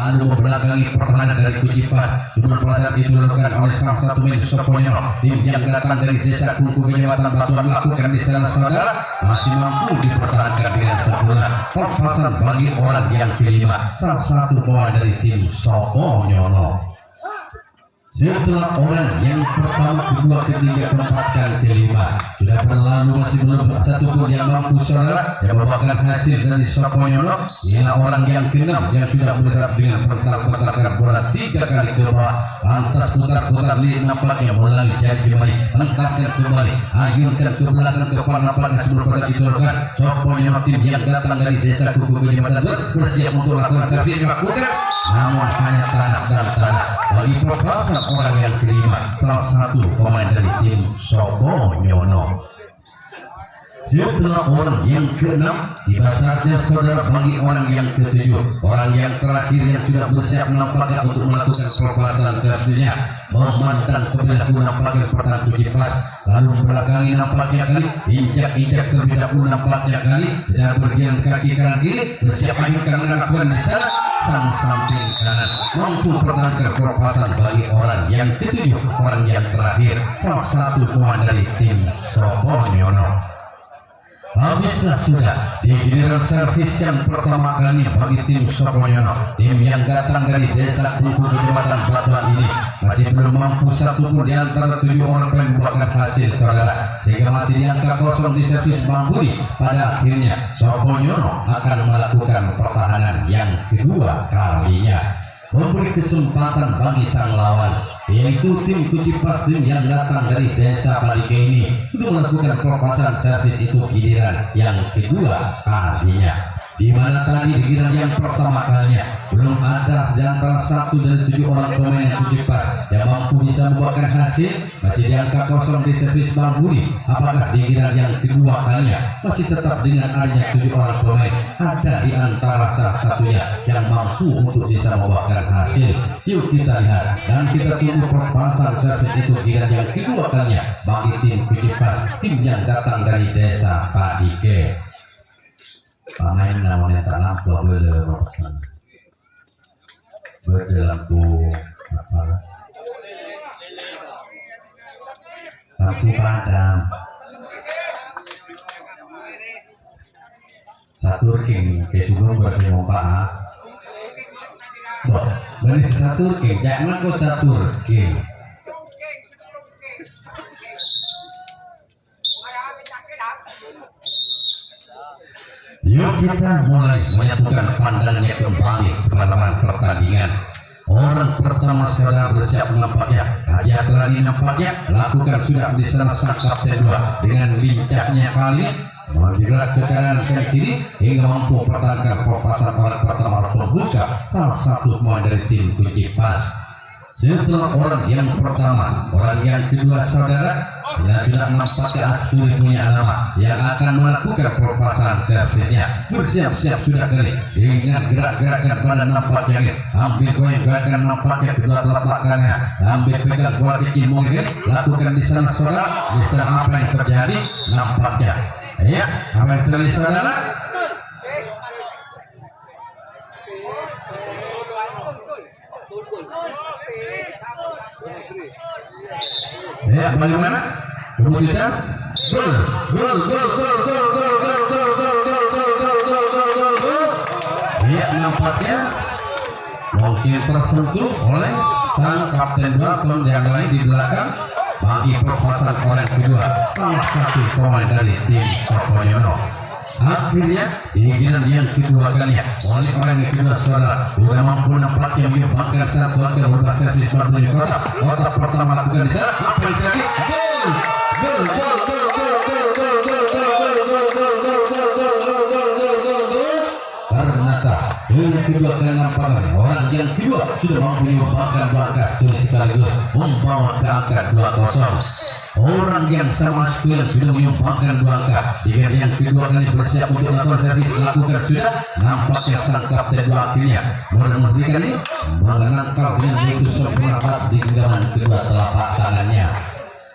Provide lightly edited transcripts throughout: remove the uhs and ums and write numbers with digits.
lalu membelakangi pertahanan dari Kucipas. Cuma pada saat itu dilakukan oleh salah satu main Soponyo. Tim yang datang dari desa Kuku Kecamatan Batuan melakukan di sana saudara masih mampu dipertahankan dengan sempurna. Perpasan bagi orang yang kelima, salah satu pemain dari tim Soponyo. Setelah orang yang pertama, kedua, ketiga, keempat, dan kelima sudah berlalu, masih belum satu pun yang mampu saudara yang membawakan hasil dari Soponyono. Ialah orang yang keenam yang sudah bersatu dengan putar-putarkan bola 3 kali ke bawah, lantas putar-putar lini nampaknya melalui jari jemari, angkatkan kembali, ayunkan ke belakang kepala nampaknya sebelum pada ditolakkan. Soponyono tim yang datang dari desa Kuku Kecamatan bersiap untuk melakukan servis lakukan, namun hanya tanah dan tanah bagi perpasan orang yang kelima, salah satu pemain dari tim Soponyono. Setelah orang yang keenam, tiba saatnya saudara bagi orang yang ketujuh, orang yang terakhir yang sudah bersiap nampaknya untuk melakukan perpasan servisnya, memandang perilaku nampaknya pertahanan Kucipas, lalu membelakangi nampaknya kali, injak-injak terlebih dahulu nampaknya kali, dan berjalan kaki kanan kiri, bersiap ayunkan melakukan di sana. Sang samping kanan mampu pertahankan perpasan bagi orang yang ketujuh, orang yang terakhir, salah satu pemain dari tim Soponyono. Habislah sudah di giliran servis yang pertama kali bagi tim Soponyono. Tim yang datang dari desa Kuku Kecamatan Batuan ini masih belum mampu satu pun di antara 7 orang yang membuahkan hasil saudara, sehingga masih di angka kosong di servis Bang Budi. Pada akhirnya Soponyono akan melakukan pertahanan yang kedua kalinya, memberi kesempatan bagi sang lawan, yaitu tim Kucipas, tim yang datang dari desa Palike ini, untuk melakukan perpasan servis itu giliran yang kedua kalinya. Di mana tadi di giliran yang pertama kalinya belum ada di antara 1 dari 7 orang pemain Kucipas yang mampu bisa membuahkan hasil, masih di angka kosong di servis Bang Budi. Apakah di giliran yang kedua kalinya masih tetap dengan adanya 7 orang pemain, ada di antara salah satunya yang mampu untuk bisa membuahkan hasil? Yuk kita lihat dan kita tunggu perpasan servis itu giliran yang kedua kalinya bagi tim Kucipas, tim yang datang dari desa Palike. Pemain namanya tak lampu berlampu apa? Lampu padam. Satu king kesungguh bersama Pak. Benih satu king, jangan kau satu king. Yuk kita mulai menyatukan pandangannya kembali kepada pertandingan. Orang pertama saudara bersiap nampaknya, Haji Atlani nampaknya lakukan sudah di sana sang kapten 2 dengan lincahnya kali bergerak ke kanan ke kiri hingga mampu pertahankan perpasan orang pertama pembuka, salah satu pemain dari tim Kucipas. Setelah orang yang pertama, orang yang kedua saudara yang sudah nampaknya Asturi punya nama yang akan melakukan perpasan servisnya, bersiap-siap sudah kali dengan gerak-gerakan pada nampaknya ambil goyang gerakan nampaknya kedua telapak tangannya, ambil pegang bola kecil mungkin lakukan di sana saudara. Di sana apa yang terjadi nampaknya ya, apa yang terjadi saudara? Ya, bagaimana keputusan? Gol. Ya, nampaknya mungkin tersentuh oleh sang kapten Barton yang lain di belakang bagi perpasan oleh kedua, salah satu pemain dari tim Soponyono. Akhirnya di giliran yang kedua kalinya oleh orang yang kedua saudara sudah mampu nampaknya menyumbangkan satu akhir berubah servis baru di kotak pertama lakukan di sana. Apa yang terjadi? Ternyata yang kedua kali nampaknya orang yang kedua sudah mampu menyumbangkan bangkas sekaligus membawa ke angka 2-0. Orang yang sama sekali sudah menyumbangkan 2 angka. Di yang kedua kali bersiap untuk melakukan servis lakukan sudah, nampaknya sang kapten 2 akhirnya mengerti kali menangkal dengan begitu sempurna di genggaman kedua telapak tangannya.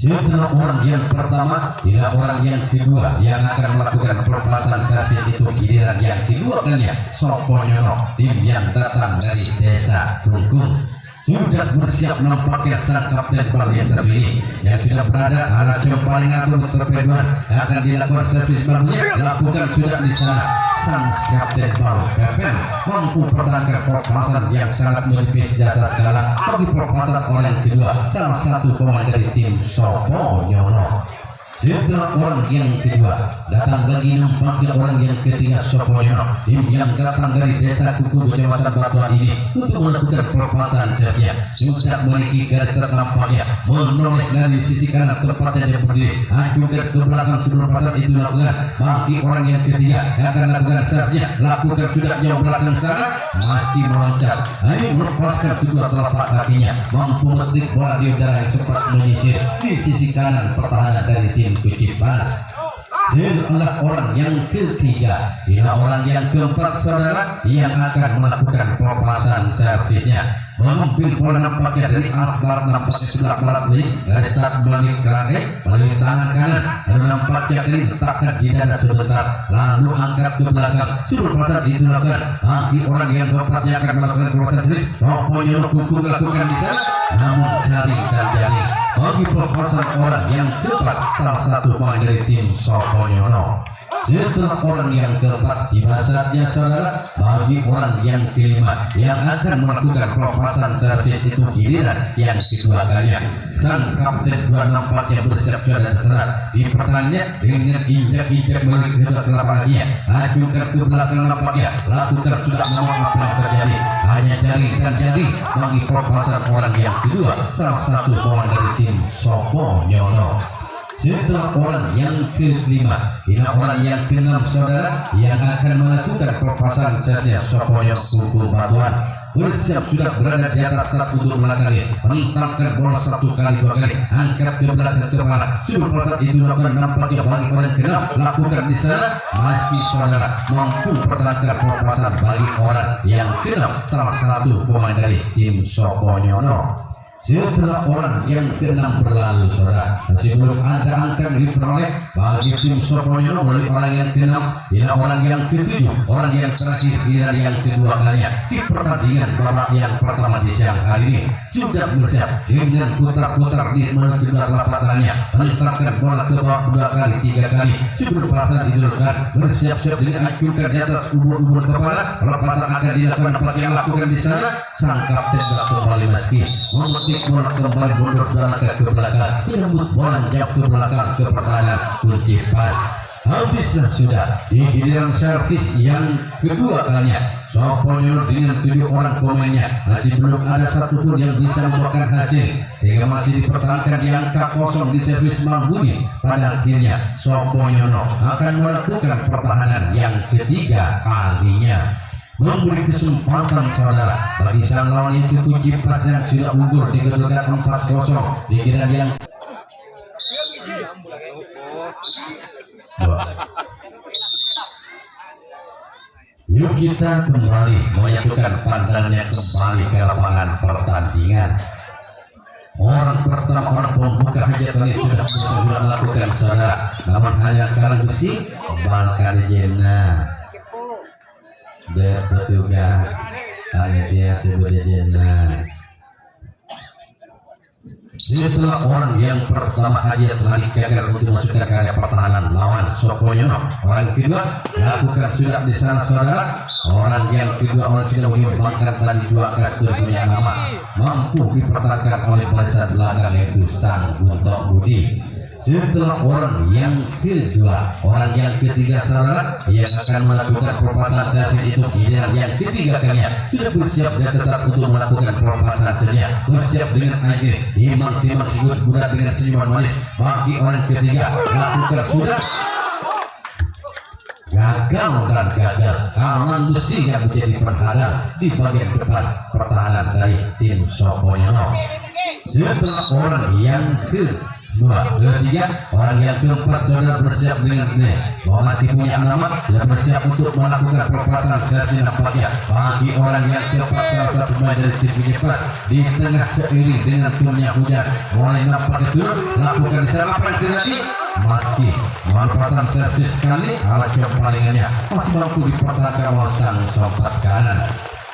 Setelah orang yang pertama, inilah orang yang kedua yang akan melakukan pelepasan servis itu giliran yang kedua kalinya. Soponyono, tim yang datang dari desa Kungkung sudah bersiap nampaknya sang kapten bal yang satu ini yang sudah berada arah paling atau perpaduan akan dilakukan servis barunya lakukan sudah di sana. Sang kapten bal Pepen mampu pertahankan perpasan yang sangat menipis di atas skala bagi perpasan orang kedua salah satu pemain dari tim Soponyono. Setelah orang yang kedua datang lagi nampaknya orang yang ketiga Soponyono, tim yang datang dari desa Kuku Kecamatan Batuan ini untuk melakukan pelepasan servisnya sudah memiliki garis ternampaknya menoleh dari sisi kanan tempatnya yang berdiri ajukan ke belakang sebelum pasar itu lakukan bagi orang yang ketiga akan lakukan servisnya lakukan sudah jauh belakang sana meski meloncat hanya melepaskan kedua telapak kakinya mampu memetik bola di udara yang sempat menyisir di sisi kanan pertahanan dari tim Kucipas. Setelah orang yang ketiga, inilah orang yang keempat saudara yang akan melakukan pelepasan servisnya mengambil bola nampaknya dari alat barat nampaknya sebelah barat nih restart balik kerangkai melalui tangan kanan lalu nampaknya kali letakkan di dada sebentar lalu angkat ke belakang suruh pasar itu lakukan bagi orang yang keempat yang akan melakukan pelepasan servis Soponyono Kuku lakukan di sana namun jaring dan jaring bagi pelepasan orang yang keempat salah satu pemain dari tim Soponyono. Setelah orang yang keempat tiba saatnya saudara bagi orang yang kelima yang akan melakukan pelepasan servis itu giliran yang kedua kalinya. Sang kapten dua nampaknya bersiap sudah terserah di pertahanannya dengan injak-injak melalui kedua telapak kakinya ajukan ke belakang nampaknya lakukan sudah nama apa yang terjadi hanya jaring dan jaring bagi pelepasan orang yang kedua salah satu pemain dari tim Soponyono. Setelah orang yang kelima, ini orang yang keenam saudara yang akan melakukan pelepasan servisnya Soponyono Kuku Batuan bersiap sudah berada di atas start untuk melakukannya menentangkan bola satu kali dua kali angkat ke belakang kepala sudah pasar itu lakukan nampaknya bagi orang keenam lakukan di sana meski saudara mampu pertahankan pelepasan bagi orang yang keenam salah satu pemain dari tim Soponyono. Setelah orang yang keenam berlalu saudara masih belum ada angka diperoleh bagi tim Soponyono melalui orang yang keenam inilah orang yang ketujuh orang yang terakhir inilah yang kedua kalinya di pertandingan babak yang pertama di siang hari ini sudah bersiap dengan putar-putar di menuju telapak tangannya menentangkan bola ke bawah dua kali tiga kali sebelum pasar dijulurkan bersiap-siap dengan acukan di atas ubur-ubur kepala pelepasan akan dilakukan dapat yang lakukan di sana sang kapten kembali meski bola kembali mundur dalam ke belakang menyambut bola jauh ke belakang ke pertahanan kunci pas habislah sudah di giliran servis yang kedua kalinya Soponyono dengan 7 orang pemainnya masih belum ada satupun yang bisa membuahkan hasil sehingga masih dipertahankan di angka kosong di servis Mambudi. Pada akhirnya Soponyono akan melakukan pertahanan yang ketiga kalinya memberi kesempatan saudara bagi sang lawan itu Kucipas yang sudah unggul di kedudukan 4-0 di giliran yang yuk kita kembali menyatukan pandangannya kembali ke lapangan pertandingan. Orang pertama orang pembuka hajatan itu sudah bisa melakukan saudara namun hanya kalah besi kembalikan jena petugas hanya dia sebut jena. Setelah orang yang pertama hajat telah gagal untuk masukkan ke area pertahanan lawan Soponyono orang kedua lakukan sudah di sana saudara orang yang kedua orang sudah menyumbangkan tadi 2 kastur punya nama mampu dipertahankan oleh barisan belakang yaitu sang Guntok Budi. Setelah orang yang kedua orang yang ketiga saudara yang akan melakukan pelepasan servis itu giliran yang ketiga kalinya sudah bersiap dan tetap untuk melakukan pelepasan servisnya bersiap dengan akhir imang-timang sebut budak dengan senyuman manis bagi orang ketiga lakukan sudah gagal dan gagal tangan besi yang menjadi penghadang di bagian depan pertahanan dari tim Soponyono. Setelah orang yang dua, ketiga. Orang yang keempat saudara bersiap dengan masih punya nama, yang bersiap untuk melakukan perpasangan servis nampaknya bagi orang yang keempat, salah satu pemain dari tim Kipas di tengah seiring dengan turunnya hujan mulai nampak itu lakukan servis apa yang terjadi meski perpasangan servis kali alat palingannya masih mampu dipertahankan oleh sang sobat kanan.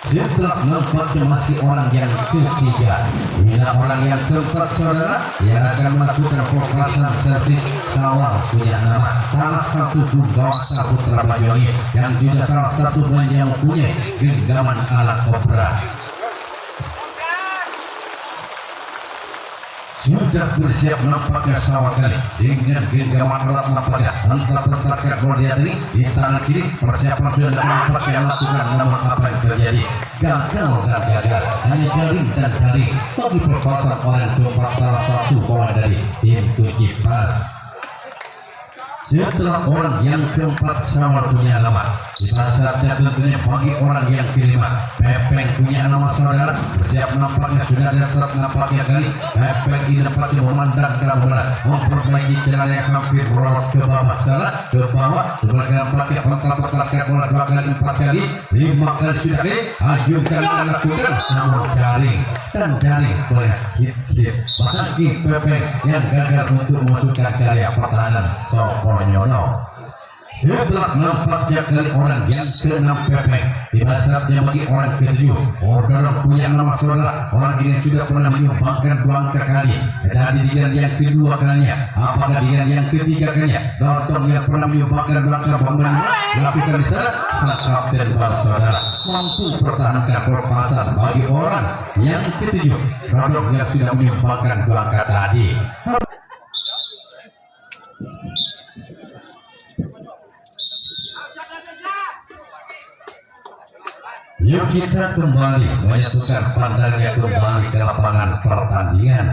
Setelah nampaknya masih orang yang ketiga, bila orang yang keempat saudara yang akan melakukan perpasangan servis Sawal punya nama salah satu punggawa Saputra Banyuwangi yang juga salah satu pemain yang punya genggaman alat opera. Sudah bersiap nampaknya Sawal kali dengan genggaman alat nampaknya entah pertahankan bola dia tadi di tangan kiri, persiapan sudah nampaknya lakukan, namun apa yang terjadi gagal dan gagal, hanya jaring dan jaring bagi perpasangan orang keempat salah satu bola dari tim Kipas. Setelah orang yang keempat Sawal punya nama, di saatnya tentunya bagi orang yang kelima Pepeng punya nama saudara bersiap nampaknya sudah ada saat nampaknya kali Pepeng ini nampaknya memandang dalam bola memperbaiki jalan yang hampir berolok ke bawah salah ke bawah sebagai nampaknya kontak-kontakkan bola 2 kali 4 kali 5 kali sudah ajukan melakukan namun jaring dan jaring oleh hit bagi Pepeng yang gagal untuk memasukkan karya pertahanan Soponyono. Setelah nampaknya kali orang yang ke-6 Pepeng di saatnya bagi orang ke-7 Order punya nama saudara orang ini sudah pernah menyumbangkan 2 angka kali tadi dengan yang kedua kalinya apakah dengan yang ketiga kalinya Dortong yang pernah menyumbangkan 2 angka pemain lakukan di sana sang kapten saudara mampu pertahankan perpasan bagi orang yang ke-7 Dortong yang sudah menyumbangkan 2 angka tadi. Yuk kita kembali menyatukan pandangnya kembali ke lapangan pertandingan.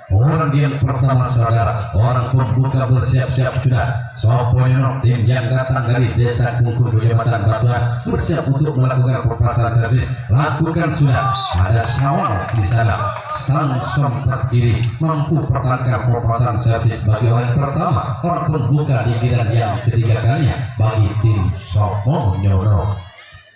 Orang yang pertama saudara, orang pembuka bersiap-siap sudah. Soponyono tim yang datang dari desa Kungku Kecamatan Batuan bersiap untuk melakukan perpasangan servis. Lakukan sudah. Ada Sawal di sana. Sang sompet kiri mampu pertahankan perpasangan servis bagi orang pertama. Orang pembuka di giliran yang ketiga kalinya bagi tim Soponyono.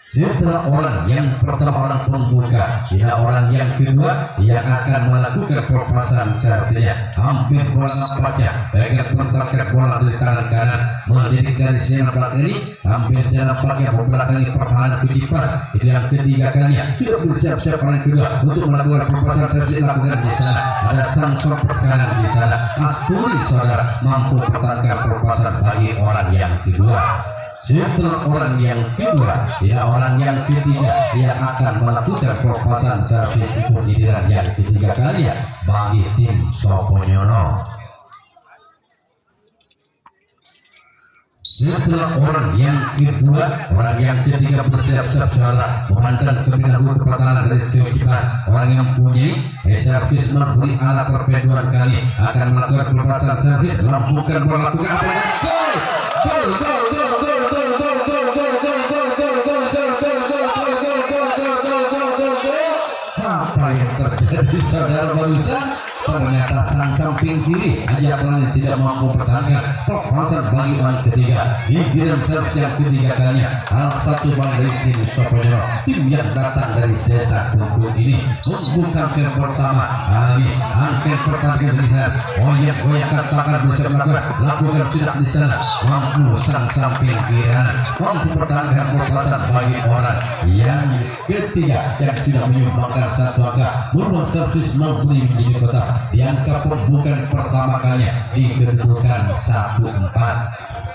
Setelah orang yang pertama orang pembuka, tidak orang yang kedua yang akan melakukan perpasangan servisnya. Hampir bola nampaknya, bagian pertahankan bola dari tangan kanan mendidik dari sini belakang ini. Hampir nampaknya belakang pertahanan Kipas itu yang ketiga kalinya sudah bersiap-siap orang kedua untuk melakukan perpasangan servis lakukan di sana. Ada sang sompet kanan di sana. Asturi saudara mampu pertahankan perpasangan bagi orang yang kedua. Setelah orang yang kedua, ya orang yang ketiga yang akan melakukan perpasangan servis untuk giliran yang ketiga kali bagi tim Soponyono. Setelah orang yang kedua, orang yang ketiga bersiap-siap saudara memandang terlebih dahulu pertahanan dari tim Kipas. Orang yang mempunyai servis memberi alat perpaduan kali akan melakukan perpasangan servis, lakukan melakukan apa yang apa yang terjadi saudara barusan ternyata sang samping kiri aja pelan tidak mampu pertahankan perpasangan bagi orang ketiga di giliran servis yang ketiga kalinya salah satu bang dari tim Soponyono tim yang datang dari desa Kungku ini membuka game pertama kali angkat pertandingan melihat goyang tangan bisa lakukan sudah di sana mampu sang samping kiri mampu pertahankan perpasangan bagi orang yang ketiga yang sudah menyumbangkan 1 angka berubah servis mampu menjadi kotak dianggap bukan pertama kalinya di kedudukan 1-4.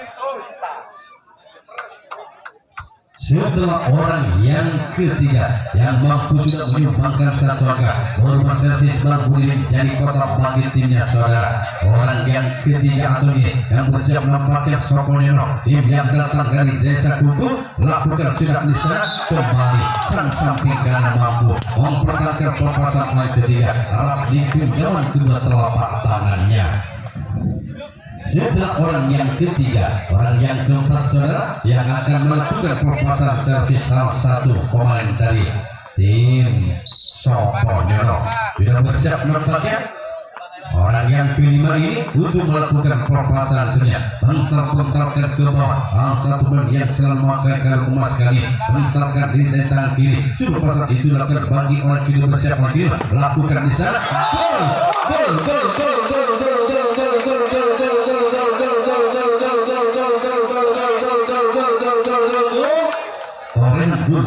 Setelah orang yang ketiga yang mampu sudah menyumbangkan 1 angka berubah servis mampu menjadi kotak bagi timnya saudara. Orang yang ketiga atau ini yang bersiap nampaknya Soponyono tim yang datang dari desa Kuku lakukan sudah di sana kembali sang samping kanan mampu mempertahankan perpasangan yang ketiga alat di genggaman kedua telapak tangannya. Setelah orang yang ketiga, orang yang keempat saudara yang akan melakukan perpasangan servis salah satu pemain dari tim Soponyono sudah bersiap nampaknya Orang yang kelima ini untuk melakukan perpasangan senyap mentar-mentarkan ke bawah. Satu pemain yang selalu memakai emas kali mentarkan diri dari tangan kiri. Coba pasang itu lakukan bagi orang sudah bersiap lagi. Lakukan di sana. Gol, gol, gol, gol, gol, gol, gol, gol, gol, gol, gol, gol, gol, gol, gol, gol,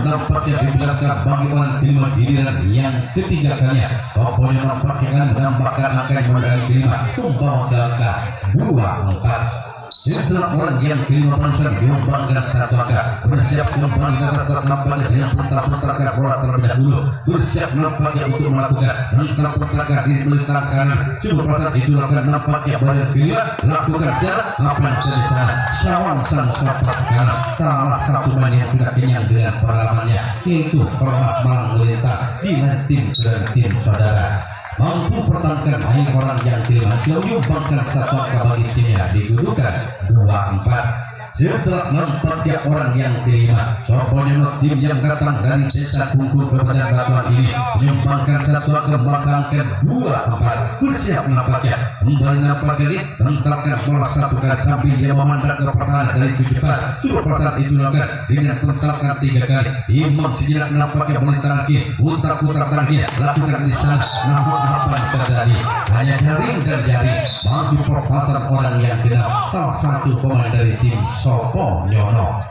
nampaknya di belakang bagi orang kelima giliran yang ketiga kalinya. Topo yang nampaknya menampakkan akan modal kelima membawa ke angka 2-4. Setelah orang yang kelima bangsa diumbangkan satu angka, bersiap kembali ke atas nampaknya dengan putar-putarkan bola terlebih dahulu, bersiap nampaknya untuk melakukan putar-putarkan diri melintang kanan. Coba pasang itu lakukan nampaknya bola kelima, lakukan secara apa yang terjadi sana. Syawang sang sahabat kanan, salah satu pemain yang sudah kenyang dengan pengalamannya, yaitu pernah melintang di tim dan tim saudara. Mampu pertahankan air orang yang kelima, menyumbangkan satu angka bagi timnya, didudukan 2-4. Setelah nampaknya orang yang kelima, Soponyono tim yang datang dari desa Kungku Kabupaten Batuan ini menyumbangkan satu angka, bahkan 2-4. Bersiap nampaknya kembali nampaknya ini menentarkan bola satu kali sambil dia memandang ke pertahanan dari 17. Sudah pasang itu lakukan dengan menentarkan 3 kali. Imam sejenak nampaknya melintang kiri, putar-putar terakhir lakukan di sana. Namun apa yang terjadi? Hanya jaring dan jaring mampu perpasangan orang yang genap, salah satu pemain dari tim Soponyono.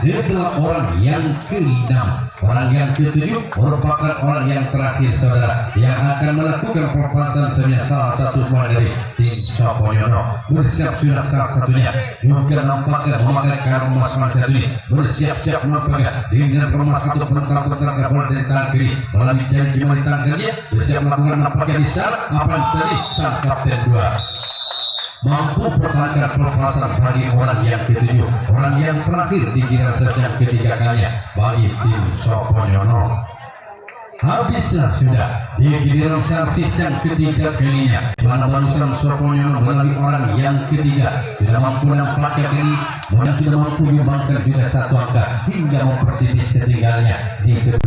Setelah orang yang ke-6, orang yang ke-7 merupakan orang yang terakhir saudara yang akan melakukan perpasangan sebenarnya salah satu pemain dari tim Soponyono. Bersiap sudah salah satunya juga nampaknya memakai karung emas satu ini, bersiap-siap nampaknya dengan emas satu putar-putar ke bola dari tangan kiri melalui jari gimana tangan dia, bersiap melakukan nampaknya di sana apa yang tadi sang kapten 2 mampu pertahankan perpasangan bagi orang yang ke-7, orang yang terakhir di giliran sejak ketiga kalinya bagi tim Soponyono. Habislah sudah di giliran servis yang ketiga kalinya, di mana barusan Soponyono melalui orang yang ketiga tidak mampu nampaknya ini, dan tidak mampu menyumbangkan juga satu angka hingga mempertipis ketinggalannya di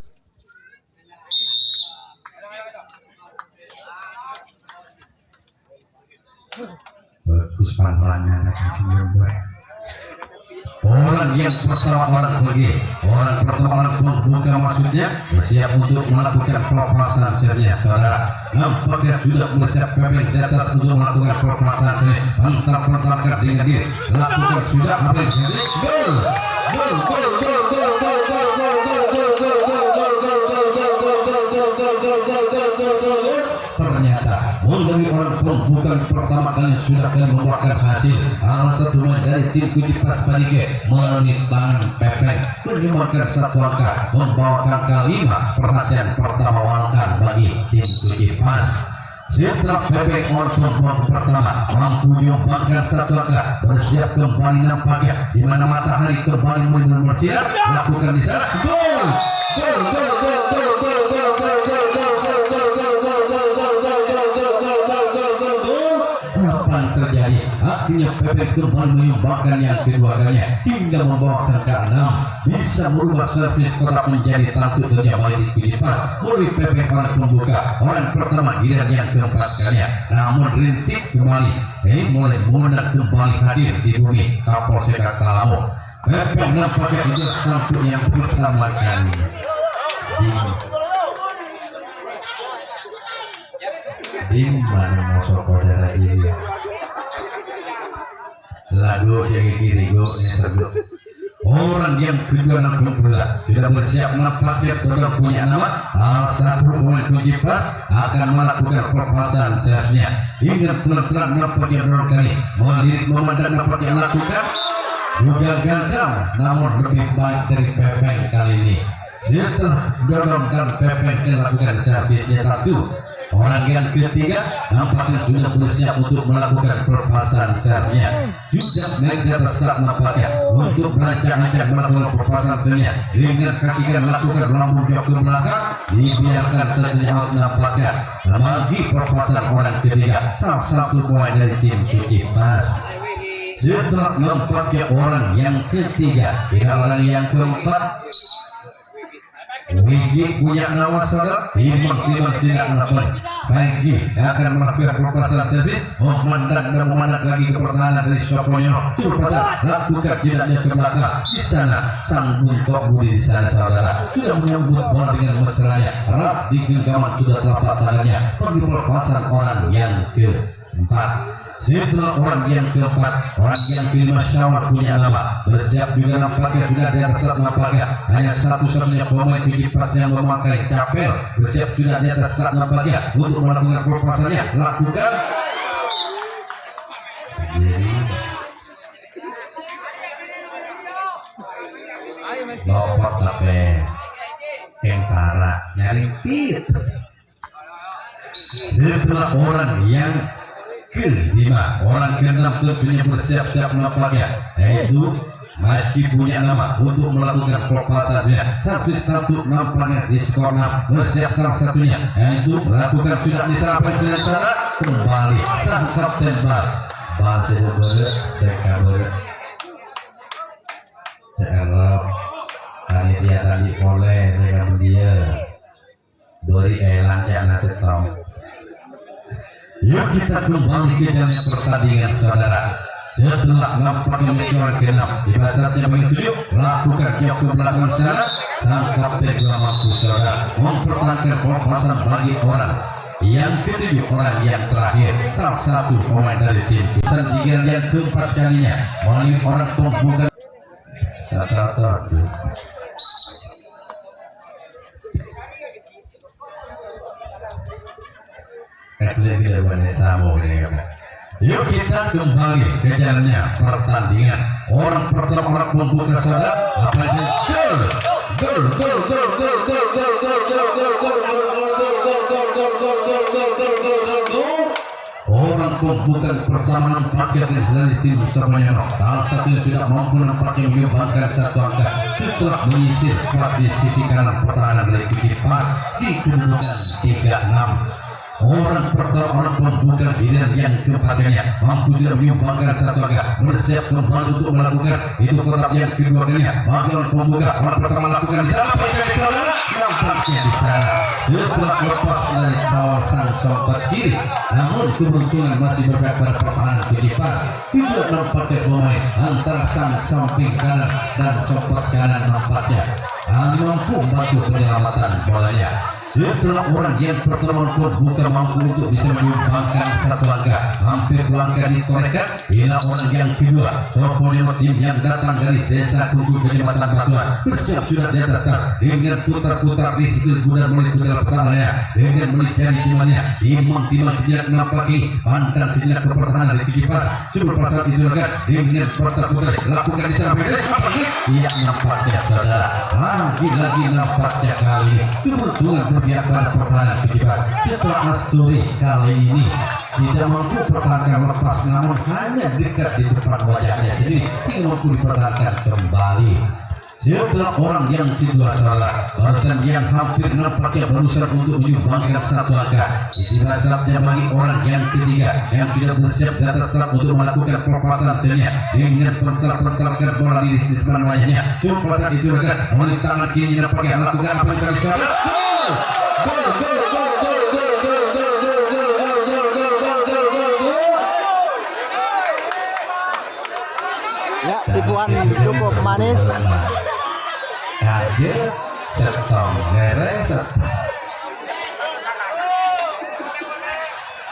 bagus pandangannya orang yang pertama orang pembuka maksudnya bersiap untuk melakukan perpasangan sebenarnya saudara. Nampaknya sudah bersiap pemain datar untuk melakukan perpasangan sebenarnya, mentar-mentarkan dengan diri, lakukan sudah apa yang jadi gol gol gol gol gol gol gol gol gol gol gol gol gol gol gol. Ternyata melalui orang pembukaan pertama kali sudah akan membuahkan hasil. Salah satu dari tim Kucipas Panike melalui tangan Pepeng menyumbangkan satu angka, membawakan kelima perhatian pertama walkan bagi tim Kucipas. Setelah Pepeng orang pembukaan pertama mampu menyumbangkan satu angka, bersiap kembali nampaknya di mana matahari kembali bersinar, lakukan di sana gol gol gol gol gol gol gol gol gol terjadi. Akhirnya Pepeng kembali menyumbangkan yang kedua kalinya hingga membawakan ke-6, bisa merubah servis kotak menjadi tantu terjadi di pas melalui Pepeng orang pembuka orang pertama giliran yang keempat kalinya. Namun rintik kembali mulai mendak kembali hadir di bumi Kapolsek Talamu. Pepeng nampaknya itu tantu yang pertama kali di mana masuk saudara ini lagu yang kiri go yang serbuk orang yang kedua nampaknya pula sudah bersiap nampaknya sudah punya nama. Satu pemain Kucipas akan melakukan perpasangan seharusnya hingga pelan-pelan nampaknya beberapa kali melirik memandang nampaknya melakukan juga gagal, namun lebih baik dari Pepeng kali ini. Setelah dorongkan Pepeng melakukan servisnya satu, orang yang ketiga nampaknya sudah bersiap untuk melakukan perpasangan seharusnya sudah naik di atas start nampaknya untuk merancang-rancang melakukan perpasangan seharusnya dengan kaki kan melakukan lambung jauh ke belakang, dibiarkan terjauh nampaknya bagi perpasangan orang ketiga salah satu pemain dari tim Kucipas. Setelah nampaknya orang yang ketiga, orang yang keempat Wigi punya nama saudara timbang sinak melakukan Pagi akan melakukan perpasan servit memandang dan memandang lagi ke pertahanan dari Soponyo Turpasan lakukan tidaknya ke belakang di sana sang buntok Budi di sana saudara sudah menyambut bola dengan mesranya erat di genggaman sudah telapak tangannya bagi perpasan orang yang keempat. Setelah orang yang keempat, orang yang kelima Syawal punya nama bersiap juga nampaknya sudah di atas start nampaknya hanya satu-satunya pemain Kujipas yang memakai capel bersiap sudah di atas start nampaknya untuk melakukan perpasannya lakukan lompat tapi kentara nyari pit. Setelah orang yang kelima, orang keenam tentunya bersiap-siap nampaknya yaitu meski punya nama untuk melakukan perpasannya servis satu nampaknya di skor 6 bersiap salah satunya yaitu melakukan sudah disampaikan dari sana kembali sang kapten bal sekaber sekarang panitia tadi oleh saya dia dari elang yang ngasih tahu. Yuk kita kembali ke jalannya pertandingan saudara. Setelah nampaknya skor ke-6 di basatnya begitu lakukan jauh ke belakang sana sang kapten mampu saudara mempertahankan perpasan bagi orang yang ketujuh orang yang terakhir salah satu pemain dari tim pertandingan yang keempat kalinya melalui orang pembuka Yuk kita kembali ke jalannya pertandingan. Orang pertama orang pembuka saudara apa aja orang pembuka pertama nampaknya dari tim Soponyo salah satunya sudah mampu nampaknya menyumbangkan satu angka setelah menyisir di sisi kanan pertahanan dari Kujipas di kedudukan 3-6. Orang pertama orang pembuka giliran yang keempatnya mampu sudah menyumbangkan satu angka bersiap kembali untuk melakukan itu kotak yang kedua kalinya bagi orang pembuka orang pertama lakukan sampai dari sana nampaknya di sana setelah lepas dari sawal sang sompat kiri namun keberuntungan masih berpihak pada pertahanan Kujipas tidak nampaknya pemain antara sang samping kanan dan sompat kanan nampaknya hanya mampu membantu penyelamatan bolanya. Setelah orang yang pertama bukan mampu untuk bisa menyumbangkan satu angka hampir langkah ditorehkan inilah orang yang kedua Soponyo tim yang datang dari desa Kuku Kecamatan Batuan bersiap sudah di atas start dengan putar-putar di sikil kuda mulai putar pertahanannya dengan mencari timannya timang sejenak nampaki pantang sejenak ke pertahanan dari Kujipas sebelum pasal itu dengan putar-putar lakukan di samping tidak nampaknya saudara lagi nampaknya kali ini keberuntungan berpihak pada pertahanan Kujipas setelah Asturi kali ini tidak mampu pertahankan lepas namun hanya dekat di depan wajahnya sendiri tidak mampu dipertahankan kembali. Setelah orang yang kedua salah barusan yang hampir nampaknya berusaha untuk menyumbangkan satu angka inilah saatnya bagi orang yang ketiga yang tidak bersiap di atas start untuk melakukan perpasan senior dengan pertar-pertarkan bola di depan wajahnya perpasan itu dekat oleh tangan kiri nampaknya melakukan apa yang tadi salah ya tipuan cukup manis kaget setong beres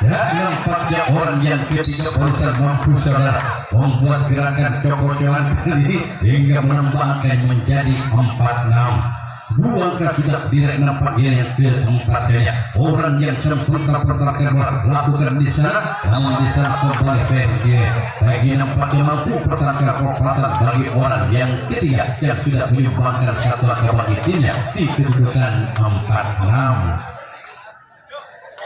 ya nampaknya orang yang ketiga berusaha mampu saudara membuat gerakan copocoan kali hingga menambahkan menjadi 4-6 dua angka sudah direk nampaknya yang keempatnya orang yang sempat-pertakan lakukan di sana namun di sana kembali fair bagi nampaknya mampu pertahankan perpasan bagi orang yang ketiga yang sudah menyumbangkan satu angka bagi timnya di kedudukan 4-6.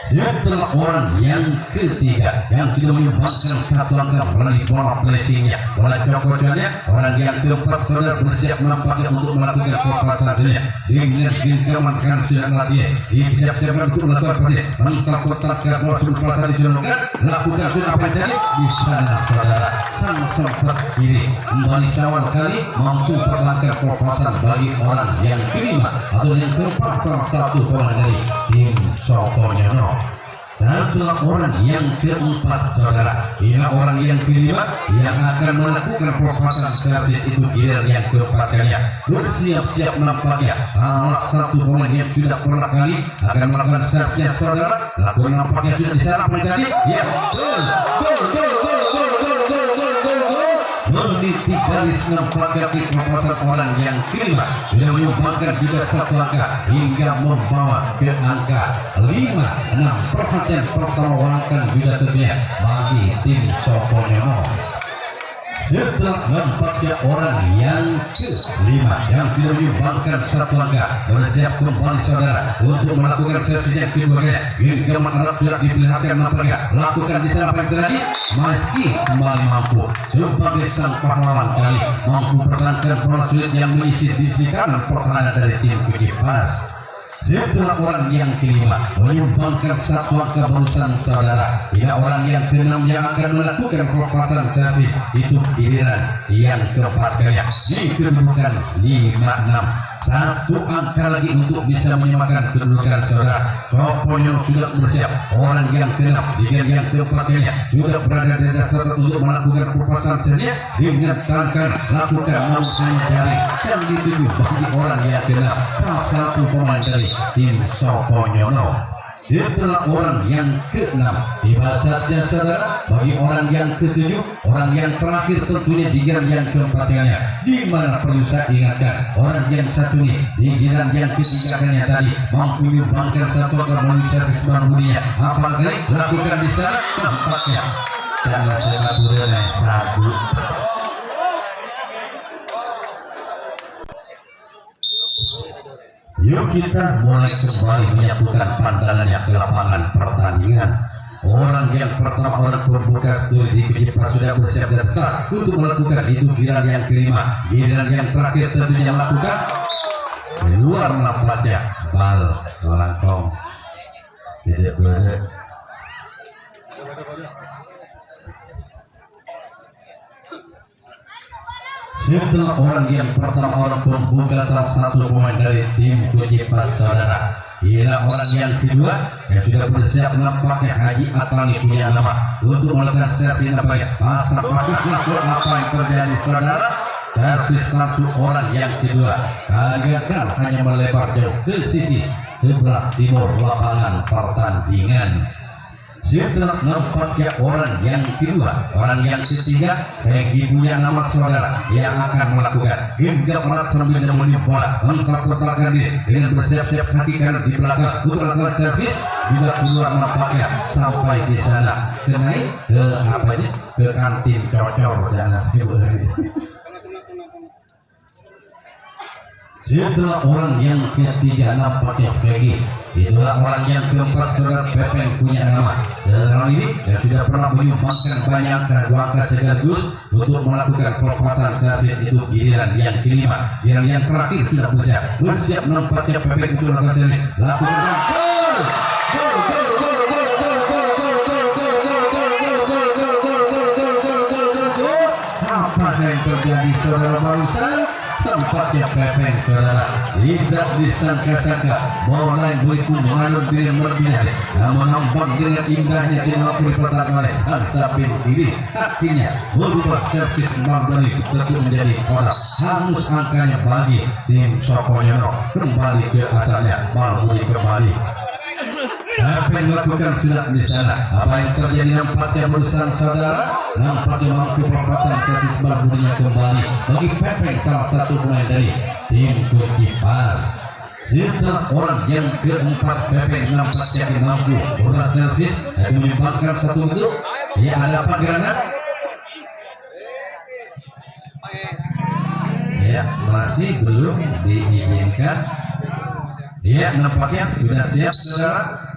Setelah orang yang ketiga yang sudah menyumbangkan satu angka melalui bola placingnya, bola cokotannya, orang yang keempat saudara bersiap nampaknya untuk melakukan perpasangannya dengan genggaman sudah latihan, disiap-siapkan untuk melakukan pasir, mengkotak-kotakkan bola sebelum perasaan dijalankan, lakukan sudah apa yang tadi di sana saudara sang sempat kiri kembali syawal kali mampu perlakukan perpasangan bagi orang yang kelima atau yang keempat salah satu pemain dari tim Sokonyono. Setelah orang yang keempat saudara, ia orang yang kelima yang akan melakukan perpasangan servis itu giliran yang keempat kalinya bersiap-siap nampaknya alat satu pemain yang sudah pernah kali akan melakukan servisnya saudara, lakukan nampaknya sudah disana tadi ya gol meniti garis nampaknya di perpasangan orang yang kelima sudah menyumbangkan juga satu angka hingga membawa ke angka 5-6. Perhatian pertama wangkan juga tentunya bagi tim Sokonyono. Setelah nampaknya orang yang kelima yang sudah menyumbangkan satu angka bersiap kembali saudara untuk melakukan servis yang kedua genggaman alat sudah diperlihatkan nampaknya lakukan di sana lagi meski kembali mampu sebagai sang pahlawan kali mampu pertahankan bola sulit yang mengisi di sisi kanan pertahanan dari tim Kucipas. Setelah orang yang kelima menyumbangkan satu angka barusan saudara, ia orang yang keenam yang akan melakukan perpasangan servis itu giliran yang keempat kalinya di kedudukan 5-6. Satu angka lagi untuk bisa menyamakan kedudukan saudara. Sokonyono sudah bersiap, orang yang keenam dengan yang keempat kalinya sudah berada di dasar untuk melakukan perpasangan servis dengan tangan lakukan mampunya dari yang dituju bagi orang yang keenam salah satu pemain dari tim Sokonyono. Setelah orang yang keenam tiba saatnya saudara bagi orang yang ketujuh, orang yang terakhir tentunya di giliran yang keempat kalinya, di mana perlu saya ingatkan orang yang satu ini di giliran yang ketiga kalinya tadi mampu menyumbangkan satu angka melalui servis bambunya apalagi lakukan di sana tempatnya jangan sepak bola satu. Yuk kita mulai kembali menyatukan pandangannya ke lapangan pertandingan. Orang yang pertama orang pembuka studi di Kucipas sudah bersiap dan start untuk melakukan itu giliran yang kelima. Giliran yang terakhir tentunya melakukan luar nampaknya bal langkong tidak boleh. Setelah orang yang pertama orang pembuka salah satu pemain dari tim Kucipas saudara, ialah orang yang kedua yang sudah bersiap nampaknya Haji Atani punya nama untuk melakukan servis nampaknya masa praktiknya apa yang terjadi saudara. Servis satu orang yang kedua gagal hanya melebar jauh ke sisi sebelah timur lapangan pertandingan. Setelah nampaknya orang yang kedua, orang yang ketiga Peggy punya nama saudara yang akan melakukan genggam erat sambil menemani bola mengkotak-kotakkan diri dengan bersiap-siap kaki kanan di belakang untuk melakukan servis juga keluar nampaknya sampai di sana kenai ke apa ini ke kantin cocor jangan sebut. Setelah orang yang ketiga nampaknya Peggy, itulah orang yang keempat saudara Pepeng punya nama. Sekarang ini yang sudah pernah menyumbangkan banyak angka sekaligus untuk melakukan perpasangan servis itu giliran yang kelima. Giliran yang terakhir sudah bersiap nampaknya Pepeng untuk melakukan servis. Lakukan gol! Apa yang terjadi saudara barusan? Tempatnya Pepeng saudara tidak disangka-sangka bola yang begitu mengalun dengan berbinar namun nampak dengan indahnya dilakukan pertahanan oleh sang sapin kiri akhirnya merubah servis Mardani tentu menjadi kotak hangus angkanya bagi tim Sokonyono kembali ke asalnya Mardani kembali. Apa yang dilakukan sudah di sana. Apa yang terjadi nampaknya berusaha saudara, nampaknya mampu perpasangan servis Mardani kembali bagi Pepeng salah satu pemain dari tim Kucipas. Setelah orang yang keempat Pepeng nampaknya mampu bola servis dan menyumbangkan satu untuk ya ada apa granat? Ya masih belum diizinkan. Ya nampaknya sudah siap saudara.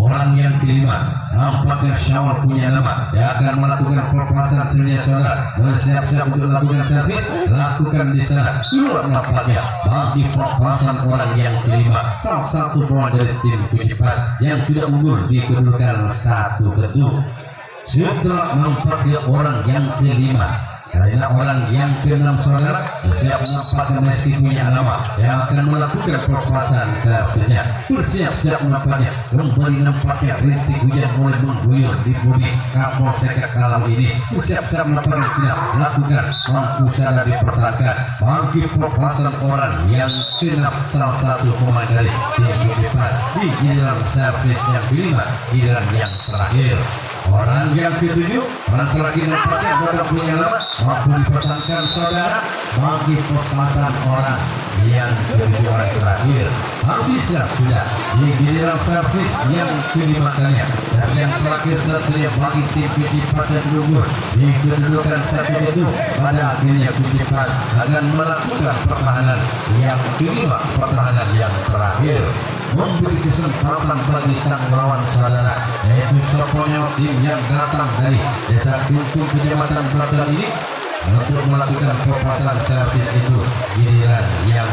Orang yang kelima, nampaknya Syawal punya nama. Dia akan melakukan perpasan sebenarnya saudara. Bersiap-siap untuk melakukan servis, lakukan di sana. Keluar nampaknya bagi perpasan orang yang kelima. Salah satu pemain dari tim Kucipas yang sudah unggul di kedudukan 1-7. Setelah nampaknya orang yang kelima, karena orang yang keenam saudara siap nampaknya meski punya nama yang akan melakukan perpasan servisnya. Bersiap-siap nampaknya kembali nampaknya rintik hujan mulai mengguyur di bumi Kapolsek Kalau ini. Bersiap-siap nampaknya tidak lakukan lampu sadar dipertahankan bagi perpasan orang yang keenam, salah satu pemain dari tim Kucipas di giliran servis yang kelima, giliran yang terakhir. Orang yang ketujuh, orang terakhir nampaknya sudah punya nama mampu dipertahankan saudara bagi perpasan orang yang ketujuh orang terakhir. Habislah sudah di giliran servis yang kelima kalinya, dan yang terakhir tentunya bagi tim Kucipas yang berunggul di kedudukan 1-7. Pada akhirnya Kucipas akan melakukan pertahanan yang kelima, pertahanan yang terakhir, memberi kesempatan bagi sang lawan saudara, yaitu Soponyo tim yang datang dari Desa Kuntung Kecamatan Belacan ini untuk melakukan perpasan servis itu. Giliran yang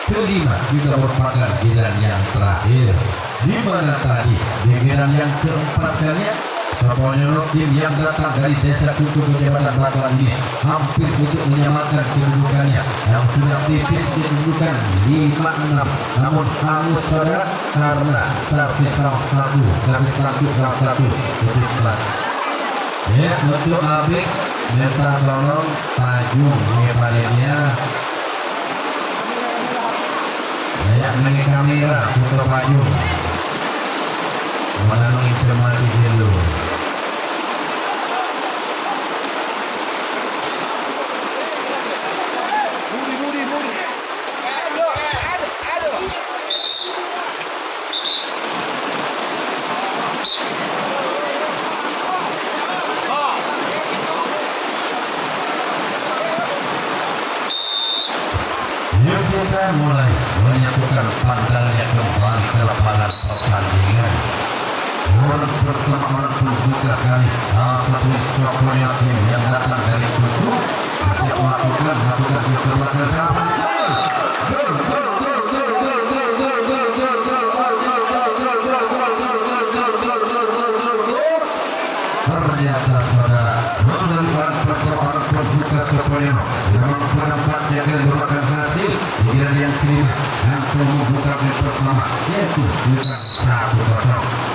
kelima juga merupakan giliran yang terakhir, di mana tadi di giliran yang keempat kalinya Soponyo tim yang datang dari Desa Kuntung Kecamatan Belacan ini hampir untuk menyamakan kedudukannya yang sudah tipis di kedudukan 5-6, namun harus saudara karena servis salah satu lebih kelas. Ya, untuk Abik minta tolong Tajung Mepalinnya banyak dari kamera untuk Tajung melalui cermati dulu. Kita mulai menyatukan pandangannya kembali ke lapangan pertandingan. Orang pertama membuka kali satu Soponyo tim yang datang dari Kuntung bisa melakukan di sebelah sana. Ternyata saudara menemukan persoalan pembuka Soponyo memang pendapat yang merupakan hasil giliran yang kelima dan pembuka game pertama yaitu dengan 1-0.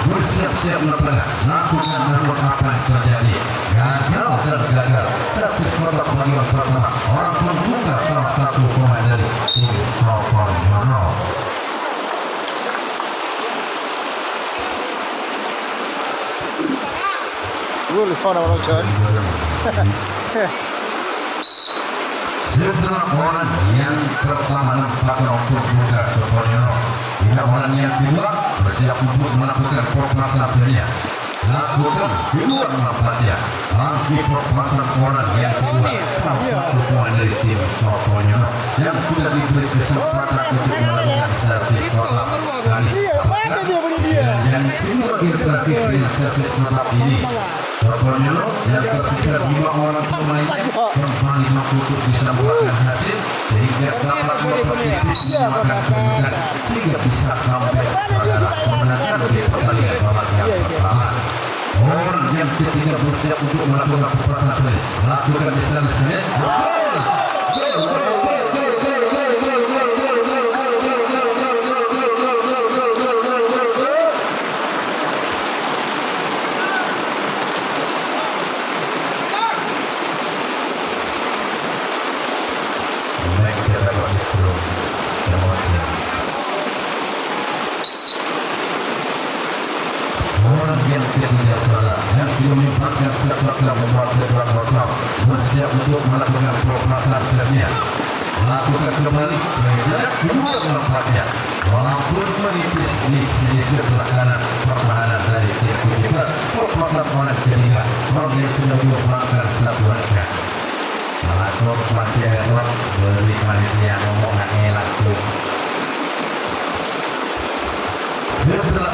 Bersiap-siap lakukan namun apa yang terjadi gagal dan gagal, tapi sekolah panggilan pertama orang pembuka salah satu pemain dari tim Soponyo. Gol sana orang John. Setelah orang yang pertama nampaknya untuk buka Soponyo, tidak orang yang kedua bersiap untuk melakukan perpasan dunia. Lakukan kedua nampaknya bagi perpasan orang yang kedua, salah satu pemain dari tim Soponyo yang sudah diberi kesempatan untuk melakukan servis kotak kali. Dan yang kedua terakhir dengan servis kotak ini Soponyo yang tersisa 5 orang pemainnya kembali mampu untuk bisa membuahkan hasil sehingga dapat berposisi menyamakan kedudukan sehingga bisa comeback pada kemenangan di pertandingan babak yang pertama. Orang yang ketiga bersiap untuk melakukan perpasan tadi lakukan di sana sini. Orang yang ketiga saudara yang menyempatkan serta membuat kedua kotak bersiap untuk melakukan perpasan servisnya. Lakukan kembali menjaga kedua nampaknya walaupun menipis di sisi sebelah kanan pertahanan dari tim Kucipas. Perpasan orang ketiga orang yang sudah diubahkan satu langkah melakukan mati Edward beri panitia ngomong elak tuh. Setelah